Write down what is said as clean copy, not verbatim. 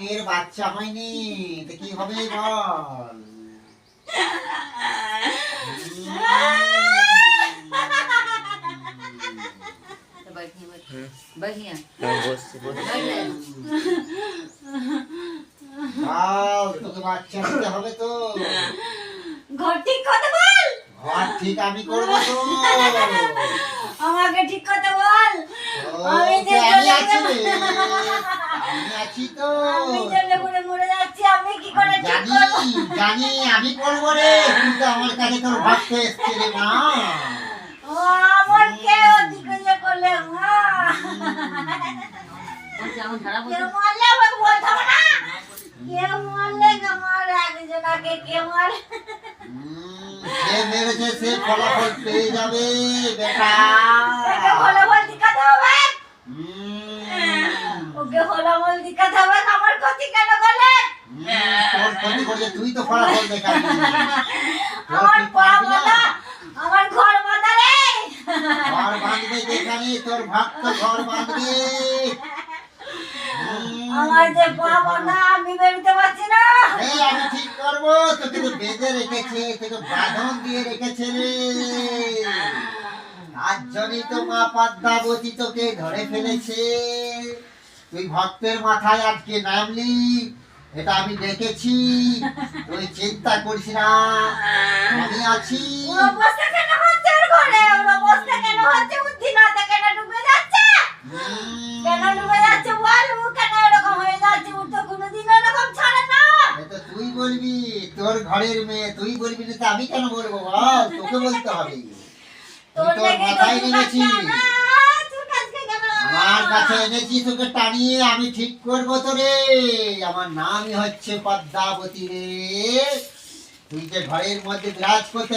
মেয়ের বাচ্চা হয়নি, তো কি হবে বল? তোকে বাচ্চা দিতে হবে তো। ঘর ঠিক কথা বল। ঘর ঠিক আমি করবো তো। আমাকে ঠিক কথা বল। আমি যে আমি আছি তো। আমি জলে পড়ে মরে যাচ্ছি, আমি কি করে ঠিক করব? জানি আমি করবো রে, কিন্তু আমার কাছে তোর ভাবতে এসছে রে মা। ও আমার কে ওদিকে যে করলে মা। কেউ মারলে আমাকে বলতে হবে না। কেউ মারলে আমার একজনকে কে মারে। যে মেরেছে সে ফলাফল পেয়ে যাবে বেটা। ওকে ফলাফল দিতে হবে। ওকে ফলাফল দিতে হবে। আমার ক্ষতি কেন করলে? তোর ক্ষতি করলে তুই তো ফলাফল দেখাবি। আমার আমার ঘর বাঁধা রে। ঘর বাঁধবে যেখানে তোর ভক্ত ঘর বাঁধবে। আমার যে বাবা না, আমি বেরোতে পারছি না। আমি ঠিক করবো, তোকে তো বেঁধে রেখেছে, তোকে বাঁধন দিয়ে রেখেছে রে। তার জন্যই তো মা পদ্মাবতী তোকে ধরে ফেলেছে। তুই ভক্তের মাথায় আজকে নামলি, এটা আমি দেখেছি। তুই চিন্তা করিস না, আমি আছি। অবস্থা কেন হচ্ছে ওর ঘরে? ওর অবস্থা কেন হচ্ছে? বুদ্ধিনাথে কেন ডুবে যাচ্ছে? কেন ডুবে যাচ্ছে বল? ও কেন এরকম হয়ে যাচ্ছে? ও তো কোনোদিন এরকম ছাড়ে না। এটা তুই বলবি, তোর ঘরের মেয়ে তুই বলবি না, তো আমি কেন বলবো বল? তোকে বলতে হবে। তোর মাথায় এনেছি, আমার কাছে এনেছি তোকে টানিয়ে আমি ঠিক করবো তো রে। আমার নামই হচ্ছে পদ্মাবতী রে। তুই যে ঘরের মধ্যে বিরাজ করতে